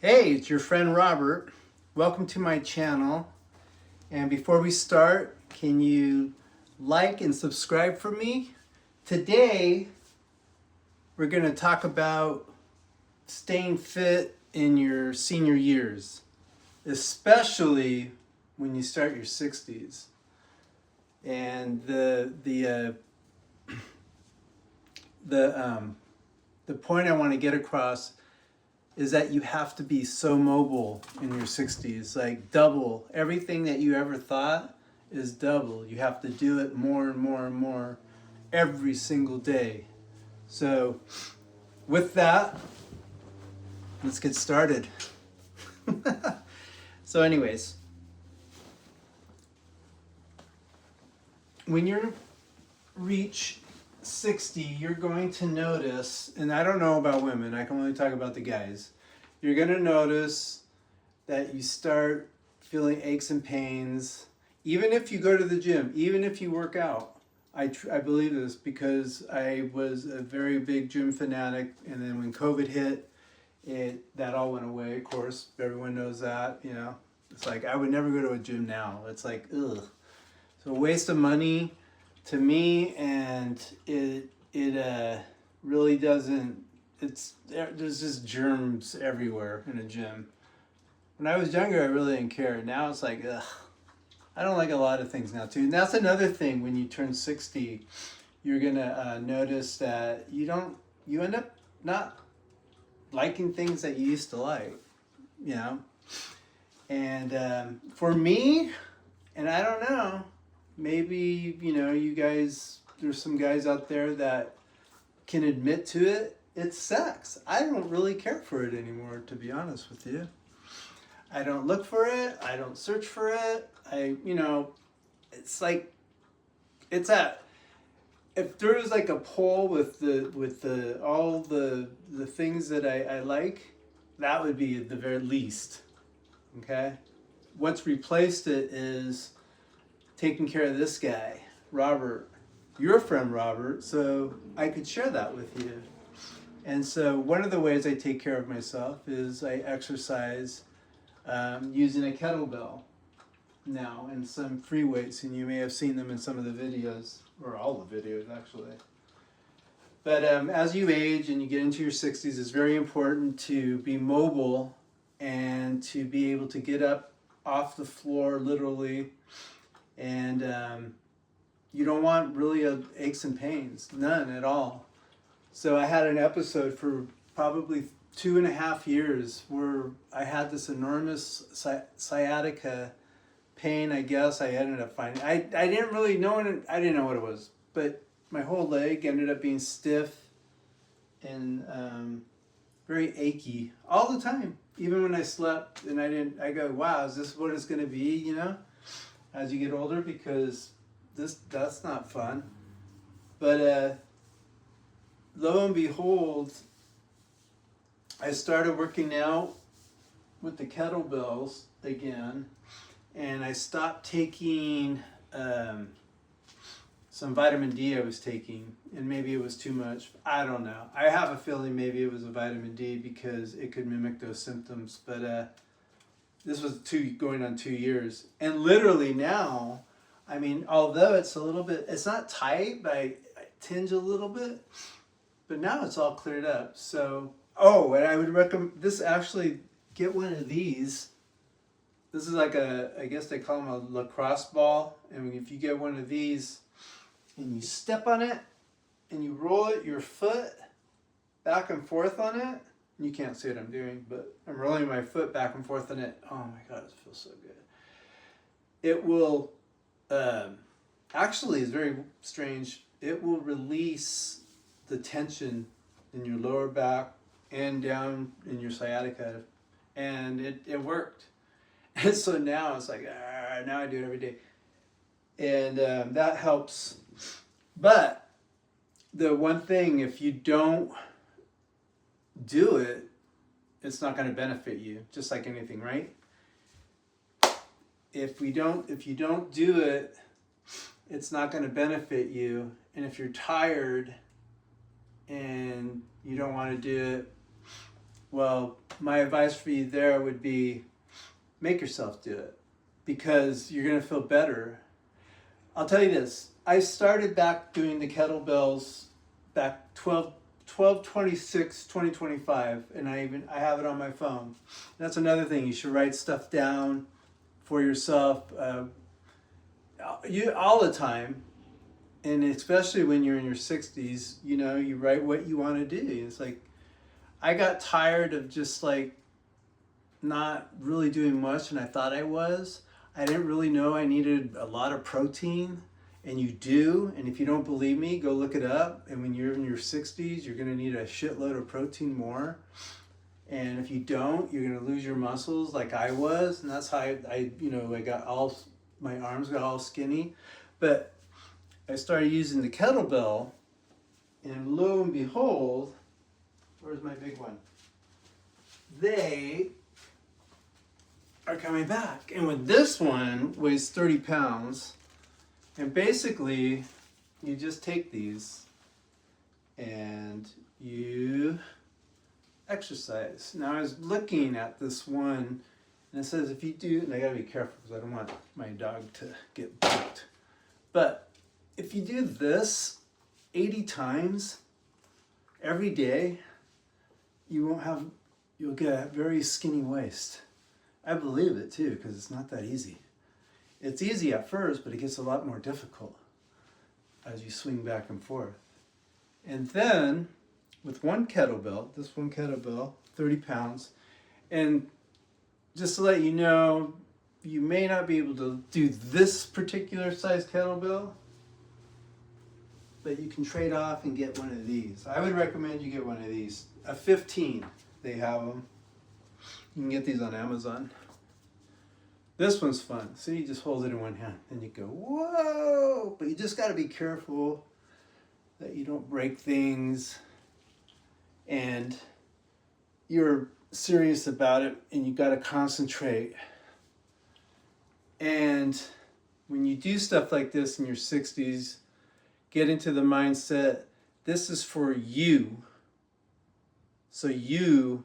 Hey, it's your friend Robert. Welcome to my channel. And before we start, can you like and subscribe for me? Today, we're going to talk about staying fit in your senior years, especially when you start your 60s. And the point I want to get across is that you have to be so mobile in your 60s, like double. Everything that you ever thought is double. You have to do it more and more and more every single day. So with that, let's get started. So anyways, when you reach 60, you're going to notice, and I don't know about women, I can only talk about the guys. You're going to notice that you start feeling aches and pains, even if you go to the gym, even if you work out. I believe this because I was a very big gym fanatic, and then when COVID hit, that all went away. Of course, everyone knows that, you know. It's like I would never go to a gym now. It's like, ugh. So a waste of money to me, and it really doesn't. There's just germs everywhere in a gym. When I was younger, I really didn't care. Now it's like, ugh. I don't like a lot of things now too. And that's another thing. When you turn 60, you're gonna notice that you end up not liking things that you used to like, you know. And for me, and I don't know, maybe, you know, you guys, there's some guys out there that can admit to it. It's sex. I don't really care for it anymore, to be honest with you. I don't look for it. I don't search for it. It's like, if there was like a poll with all the things that I like, that would be at the very least. Okay? What's replaced it is taking care of this guy, Robert, your friend Robert, so I could share that with you. And so one of the ways I take care of myself is I exercise using a kettlebell now and some free weights, and you may have seen them in some of the videos, or all the videos actually. But as you age and you get into your 60s, it's very important to be mobile and to be able to get up off the floor literally. And you don't want really aches and pains, none at all. So I had an episode for probably 2.5 years where I had this enormous sciatica pain. I guess I ended up finding. I didn't really know it. I didn't know what it was, but my whole leg ended up being stiff and very achy all the time. Even when I slept, and I go, wow, is this what it's going to be? You know, as you get older, because that's not fun. But lo and behold, I started working out with the kettlebells again, and I stopped taking some vitamin D I was taking, and maybe it was too much. I don't know. I have a feeling maybe it was a vitamin D because it could mimic those symptoms. But this was going on 2 years, and literally now, I mean, although it's a little bit, it's not tight, but I tinge a little bit. But now it's all cleared up. So, and I would recommend this. Actually, get one of these. This is like I guess they call them a lacrosse ball. And if you get one of these and you step on it and you roll it, your foot back and forth on it. You can't see what I'm doing, but I'm rolling my foot back and forth on it. Oh my God, it feels so good. It will, actually, it's very strange. It will release the tension in your lower back and down in your sciatica, and it worked. And so now it's like, now I do it every day, and that helps. But the one thing, if you don't do it, it's not going to benefit you, just like anything, right? If you don't do it, it's not going to benefit you. And if you're tired and you don't want to do it, well, my advice for you there would be make yourself do it, because you're going to feel better. I'll tell you this. I started back doing the kettlebells back 12/26/2025, and I have it on my phone. That's another thing. You should write stuff down for yourself all the time. And especially when you're in your 60s, you know, you write what you want to do. It's like, I got tired of just like not really doing much, and I thought I was. I didn't really know I needed a lot of protein, and you do. And if you don't believe me, go look it up. And when you're in your 60s, you're gonna need a shitload of protein more. And if you don't, you're gonna lose your muscles like I was. And that's how I got my arms got all skinny. But I started using the kettlebell, and lo and behold, where's my big one? They are coming back. And with this one weighs 30 pounds, and basically you just take these and you exercise. Now I was looking at this one, and it says if you do, and I gotta be careful because I don't want my dog to get bucked, but if you do this 80 times every day, you'll get a very skinny waist. I believe it too, because it's not that easy. It's easy at first, but it gets a lot more difficult as you swing back and forth. And then with one kettlebell, 30 pounds, and just to let you know, you may not be able to do this particular size kettlebell, but you can trade off and get one of these. I would recommend you get one of these. A 15, they have them. You can get these on Amazon. This one's fun. See, you just hold it in one hand and you go, whoa! But you just gotta be careful that you don't break things, and you're serious about it, and you gotta concentrate. And when you do stuff like this in your 60s, get into the mindset, this is for you, so you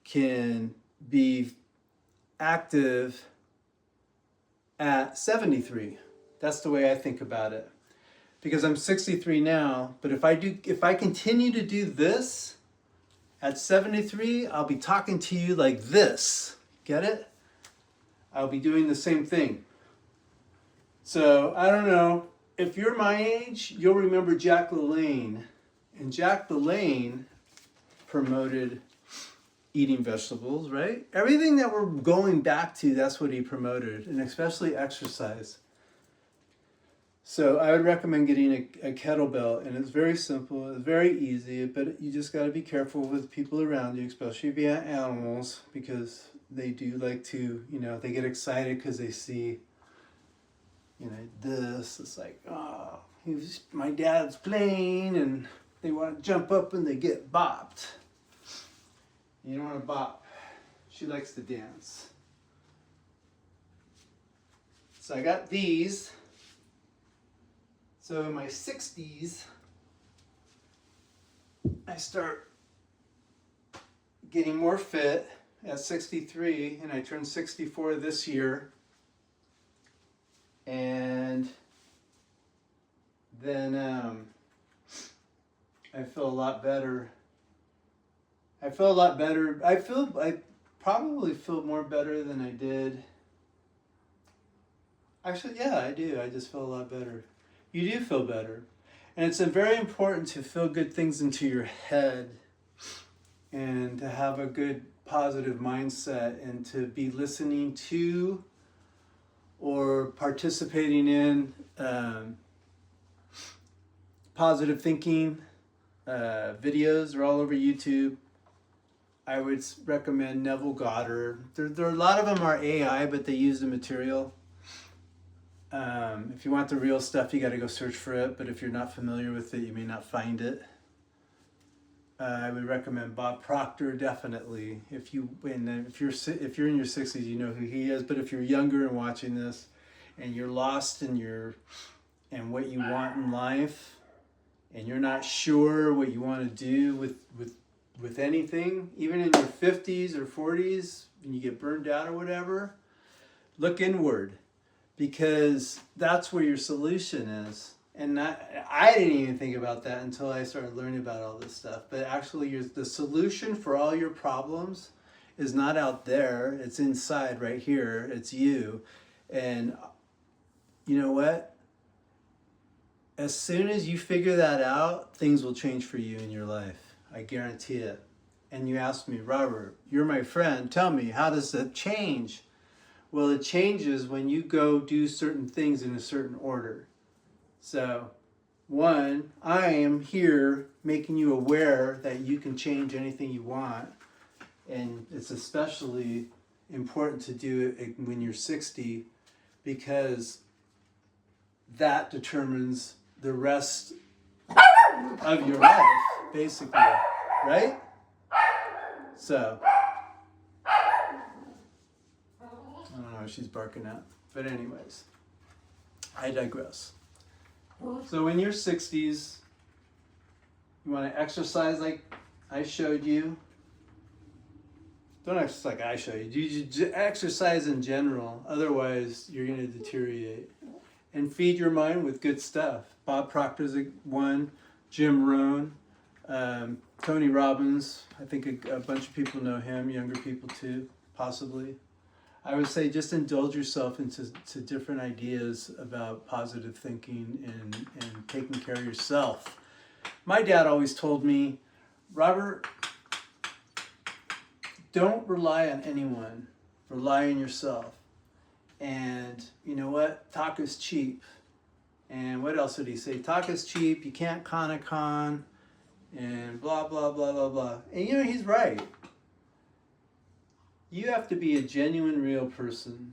can be active at 73. That's the way I think about it. Because I'm 63 now, but if I continue to do this at 73, I'll be talking to you like this. Get it? I'll be doing the same thing. So, I don't know. If you're my age, you'll remember Jack LaLanne. And Jack LaLanne promoted eating vegetables, right? Everything that we're going back to, that's what he promoted, and especially exercise. So I would recommend getting a kettlebell, and it's very simple, it's very easy, but you just got to be careful with people around you, especially if you have animals, because they do like to, they get excited because they see, this. It's like, oh, my dad's playing, and they want to jump up and they get bopped. You don't want to bop. She likes to dance. So I got these. So in my 60s, I start getting more fit at 63, and I turned 64 this year. And then I feel a lot better. I probably feel more better than I did. Actually, yeah, I do. I just feel a lot better. You do feel better. And it's very important to feel good things into your head, and to have a good positive mindset, and to be listening to or participating in positive thinking videos. Are all over YouTube. I would recommend Neville Goddard. There a lot of them are AI, but they use the material. If you want the real stuff, you got to go search for it. But if you're not familiar with it, you may not find it. I would recommend Bob Proctor, definitely. If you're in your 60s, you know who he is. But if you're younger and watching this, and you're lost in what you want in life, and you're not sure what you want to do with with anything, even in your 50s or 40s, and you get burned out or whatever, look inward, because that's where your solution is. And I didn't even think about that until I started learning about all this stuff. But actually, the solution for all your problems is not out there. It's inside right here. It's you. And you know what? As soon as you figure that out, things will change for you in your life. I guarantee it. And you ask me, Robert, you're my friend. Tell me, how does that change? Well, it changes when you go do certain things in a certain order. So, one, I am here making you aware that you can change anything you want. And it's especially important to do it when you're 60, because that determines the rest of your life, basically, right? So, I don't know if she's barking at, but anyways, I digress. So when you're 60s, you want to exercise like I showed you. Don't exercise like I showed you. You exercise in general, otherwise you're going to deteriorate. And feed your mind with good stuff. Bob Proctor's one, Jim Rohn, Tony Robbins. I think a bunch of people know him, younger people too, possibly. I would say just indulge yourself into different ideas about positive thinking and taking care of yourself. My dad always told me, Robert, don't rely on anyone. Rely on yourself. And you know what? Talk is cheap. And what else did he say? Talk is cheap. You can't con a con. And blah, blah, blah, blah, blah. And you know, he's right. You have to be a genuine, real person.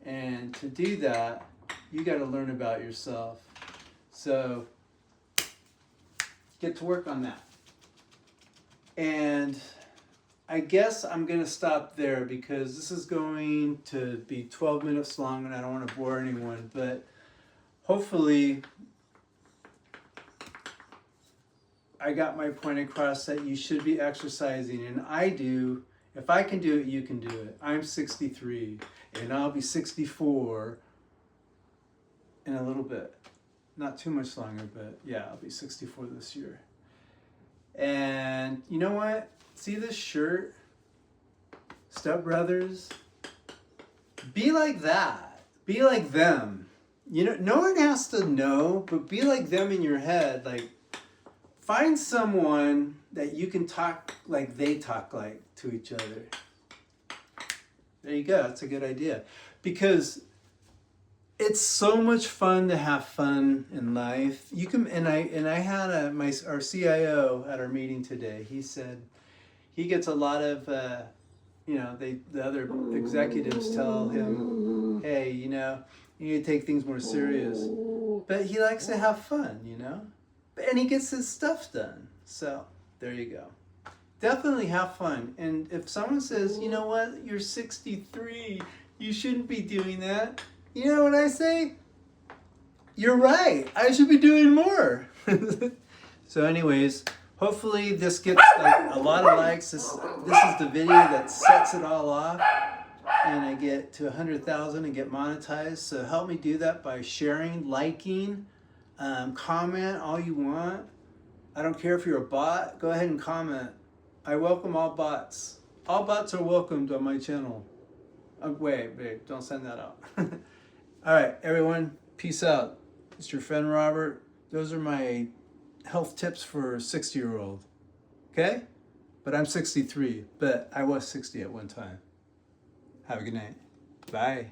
And to do that, you got to learn about yourself. So get to work on that. And I guess I'm going to stop there because this is going to be 12 minutes long and I don't want to bore anyone. But hopefully I got my point across that you should be exercising. And I do. If I can do it, you can do it. I'm 63 and I'll be 64 in a little bit. Not too much longer, but yeah, I'll be 64 this year. And you know what? See this shirt? Step Brothers? Be like that. Be like them. You know, no one has to know, but be like them in your head. Like, find someone that you can talk like they talk like to each other. There you go. That's a good idea. Because it's so much fun to have fun in life. You can, and I had our CIO at our meeting today. He said he gets a lot of, the other executives tell him, hey, you know, you need to take things more serious. But he likes to have fun, you know, and he gets his stuff done. So there you go. Definitely have fun. And if someone says, you know what, you're 63, you shouldn't be doing that. You know what I say? You're right. I should be doing more. So anyways, hopefully this gets like a lot of likes. This is the video that sets it all off. And I get to 100,000 and get monetized. So help me do that by sharing, liking, comment all you want. I don't care if you're a bot. Go ahead and comment. I welcome all bots. All bots are welcomed on my channel. Wait, babe, don't send that out. All right, everyone, peace out. It's your friend Robert. Those are my health tips for a 60-year-old. Okay? But I'm 63, but I was 60 at one time. Have a good night. Bye.